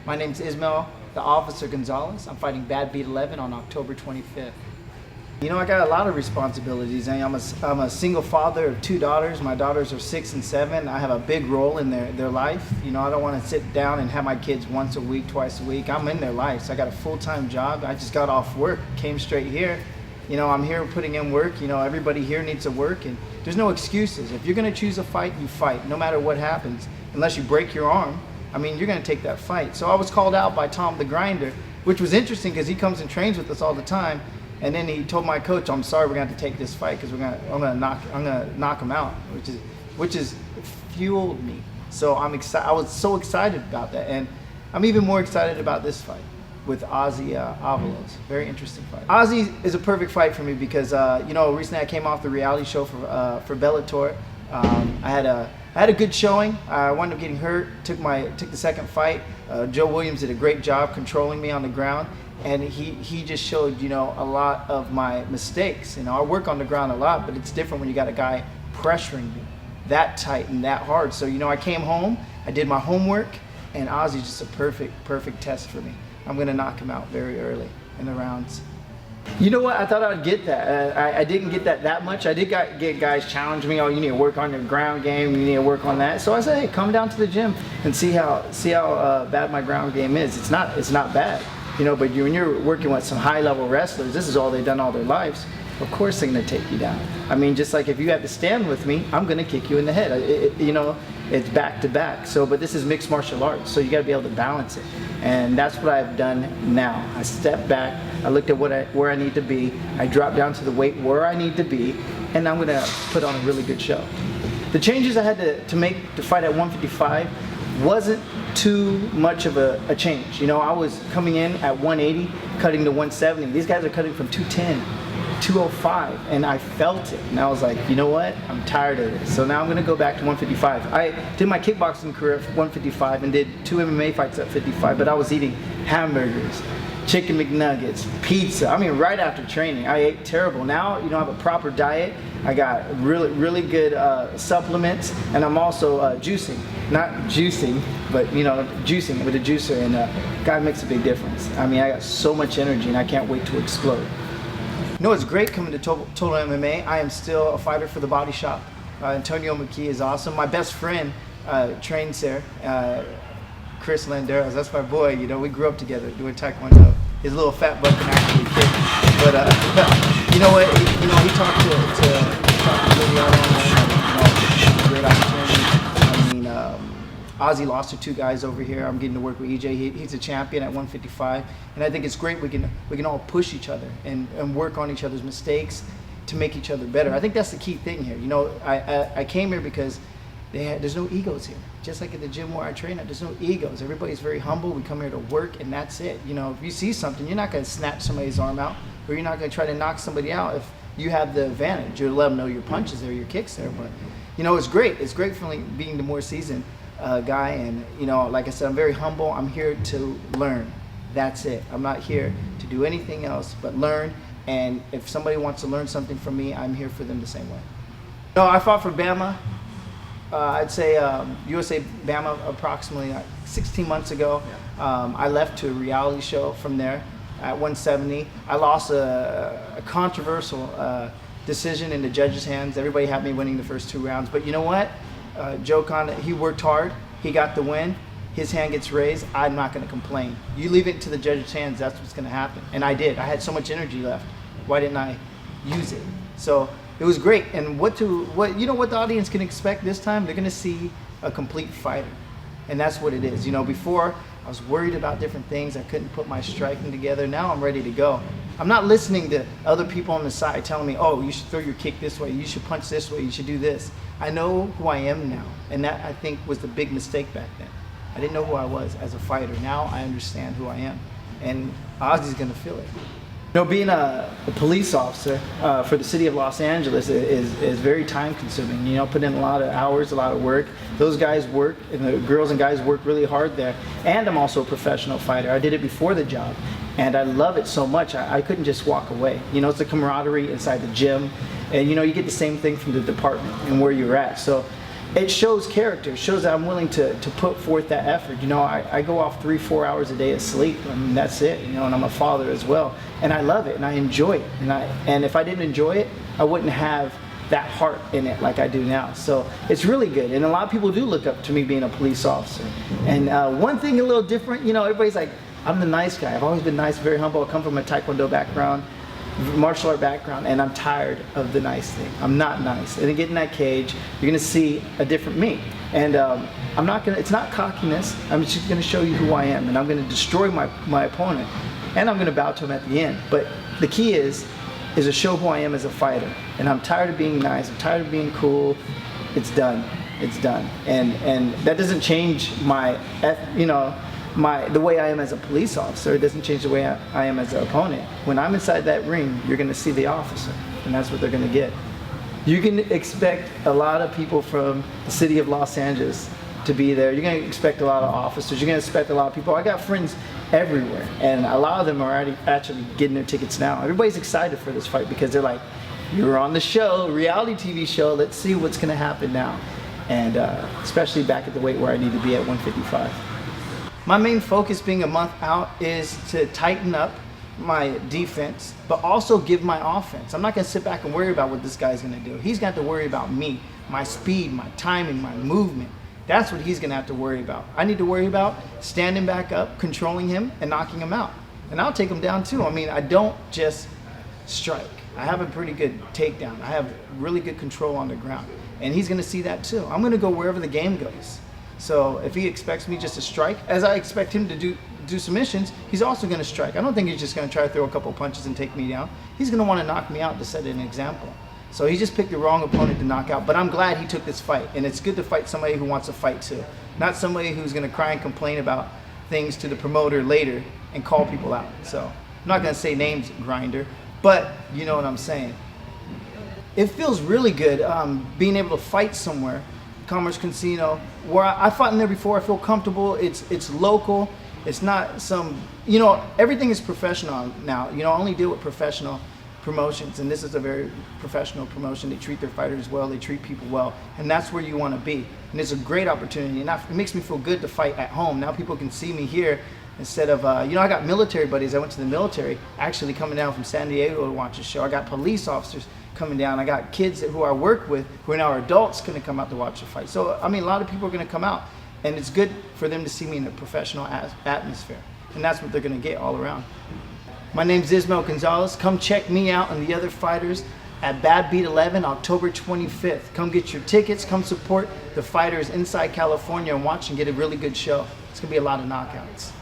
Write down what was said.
My name's Ismael Officer Gonzalez. I'm fighting Badbeat 11 on October 25th. You know, I got a lot of responsibilities. I'm a single father of 2 daughters. My daughters are 6 and 7. I have a big role in their life. You know, I don't want to sit down and have my kids once a week, twice a week. I'm in their life. So I got a full-time job. I just got off work, came straight here. You know, I'm here putting in work. You know, everybody here needs to work, and there's no excuses. If you're going to choose a fight, you fight, no matter what happens. Unless you break your arm, I mean, you're going to take that fight. So I was called out by Tom the Grinder, which was interesting because he comes and trains with us all the time. And then he told my coach, "I'm sorry, we're going to have to take this fight because I'm going to knock him out," which is fueled me. So I'm excited. I was so excited about that, and I'm even more excited about this fight with Ozzie Avalos. Very interesting fight. Ozzie is a perfect fight for me because you know, recently I came off the reality show for Bellator. I had a good showing. I wound up getting hurt. Took the second fight. Joe Williams did a great job controlling me on the ground, and he just showed, you know, a lot of my mistakes. You know, I work on the ground a lot, but it's different when you got a guy pressuring you that tight and that hard. So, you know, I came home, I did my homework, and Ozzie's just a perfect test for me. I'm gonna knock him out very early in the rounds. You know what? I thought I would get that. I didn't get that much. I did get guys challenge me. Oh, you need to work on your ground game. You need to work on that. So I said, hey, come down to the gym and see how bad my ground game is. It's not bad, you know. But when you're working with some high-level wrestlers, this is all they've done all their lives. Of course they're gonna take you down. I mean, just like if you have to stand with me, I'm gonna kick you in the head. You know, it's back to back. So, but this is mixed martial arts, so you gotta be able to balance it. And that's what I've done now. I stepped back, I looked at where I need to be, I dropped down to the weight where I need to be, and I'm gonna put on a really good show. The changes I had to make to fight at 155 wasn't too much of a change. You know, I was coming in at 180, cutting to 170. These guys are cutting from 210. 205, and I felt it, and I was like, you know what, I'm tired of this. So now I'm gonna go back to 155. I did my kickboxing career at 155 and did 2 MMA fights at 55, but I was eating hamburgers, chicken McNuggets, pizza. I mean, right after training, I ate terrible. Now, you know, I have a proper diet. I got really good supplements, and I'm also juicing. Not juicing, but, you know, juicing with a juicer, and God makes a big difference. I mean, I got so much energy, and I can't wait to explode. No, it's great coming to Total MMA. I am still a fighter for the Body Shop. Antonio McKee is awesome. My best friend trains there, Chris Landeros. That's my boy. You know, we grew up together doing Taekwondo. His little fat butt can actually kick. But you know what? You know, he talked to Liliana. Great opportunity. I mean, Ozzie lost to 2 guys over here. I'm getting to work with EJ. He's a champion at 155, and I think it's great. We can all push each other and work on each other's mistakes to make each other better. I think that's the key thing here. You know, I came here because there's no egos here. Just like at the gym where I train at, there's no egos. Everybody's very humble. We come here to work, and that's it. You know, if you see something, you're not going to snatch somebody's arm out, or you're not going to try to knock somebody out if you have the advantage. You'll let them know your punches there, your kicks there. But you know, it's great. It's great for being the more seasoned guy, and you know, like I said, I'm very humble. I'm here to learn. That's it. I'm not here to do anything else but learn, and if somebody wants to learn something from me, I'm here for them the same way. No, I fought for BAMMA. I'd say USA BAMMA approximately 16 months ago. I left to a reality show from there at 170. I lost a controversial decision in the judges' hands. Everybody had me winning the first 2 rounds, but you know what? Joe Condon, he worked hard, he got the win, his hand gets raised. I'm not going to complain. You leave it to the judge's hands, that's what's going to happen. And I did. I had so much energy left. Why didn't I use it? So it was great. And you know what the audience can expect this time? They're going to see a complete fighter. And that's what it is. You know, before I was worried about different things. I couldn't put my striking together. Now I'm ready to go. I'm not listening to other people on the side telling me, oh, you should throw your kick this way, you should punch this way, you should do this. I know who I am now, and that, I think, was the big mistake back then. I didn't know who I was as a fighter. Now I understand who I am, and Ozzie's gonna feel it. You know, being a police officer for the city of Los Angeles is very time consuming. You know, put in a lot of hours, a lot of work. Those guys work, and the girls and guys work really hard there. And I'm also a professional fighter. I did it before the job, and I love it so much, I couldn't just walk away. You know, it's the camaraderie inside the gym, and you know, you get the same thing from the department and where you're at. So it shows character. It shows that I'm willing to put forth that effort. You know, I go off 3-4 hours a day of sleep. I mean, that's it. You know, and I'm a father as well, and I love it and I enjoy it. And if I didn't enjoy it, I wouldn't have that heart in it like I do now. So it's really good, and a lot of people do look up to me being a police officer. And one thing a little different, you know, everybody's like, I'm the nice guy. I've always been nice, very humble. I come from a Taekwondo background, martial art background, and I'm tired of the nice thing. I'm not nice. And to get in that cage, you're gonna see a different me. And I'm not gonna, it's not cockiness, I'm just gonna show you who I am, and I'm gonna destroy my opponent, and I'm gonna bow to him at the end. But the key is to show who I am as a fighter. And I'm tired of being nice, I'm tired of being cool. It's done, it's done. And that doesn't change my, you know, the way I am as a police officer. It doesn't change the way I am as an opponent. When I'm inside that ring, you're gonna see the officer, and that's what they're gonna get. You can expect a lot of people from the city of Los Angeles to be there. You're gonna expect a lot of officers. You're gonna expect a lot of people. I got friends everywhere, and a lot of them are already actually getting their tickets now. Everybody's excited for this fight because they're like, you're on the show, reality TV show, let's see what's gonna happen now. And especially back at the weight where I need to be at 155. My main focus being a month out is to tighten up my defense, but also give my offense. I'm not gonna sit back and worry about what this guy's gonna do. He's got to worry about me, my speed, my timing, my movement. That's what he's gonna have to worry about. I need to worry about standing back up, controlling him, and knocking him out. And I'll take him down too. I mean, I don't just strike. I have a pretty good takedown. I have really good control on the ground. And he's gonna see that too. I'm gonna go wherever the game goes. So if he expects me just to strike, as I expect him to do submissions, he's also gonna strike. I don't think he's just gonna try to throw a couple punches and take me down. He's gonna wanna knock me out to set an example. So he just picked the wrong opponent to knock out, but I'm glad he took this fight. And it's good to fight somebody who wants to fight too. Not somebody who's gonna cry and complain about things to the promoter later and call people out. So I'm not gonna say names, Grinder, but you know what I'm saying. It feels really good being able to fight somewhere, Commerce Casino, where I fought in there before. I feel comfortable. It's local. It's not some, you know, everything is professional now. You know, I only deal with professional promotions, and this is a very professional promotion. They treat their fighters well, they treat people well, and that's where you want to be. And it's a great opportunity, and it makes me feel good to fight at home. Now people can see me here instead of, you know, I got military buddies. I went to the military actually coming down from San Diego to watch the show. I got police officers coming down. I got kids who I work with who are now adults going to come out to watch the fight. So, I mean, a lot of people are going to come out, and it's good for them to see me in a professional atmosphere. And that's what they're going to get all around. My name's Ismael Gonzalez. Come check me out and the other fighters at Badbeat 11, October 25th. Come get your tickets. Come support the fighters inside California and watch and get a really good show. It's going to be a lot of knockouts.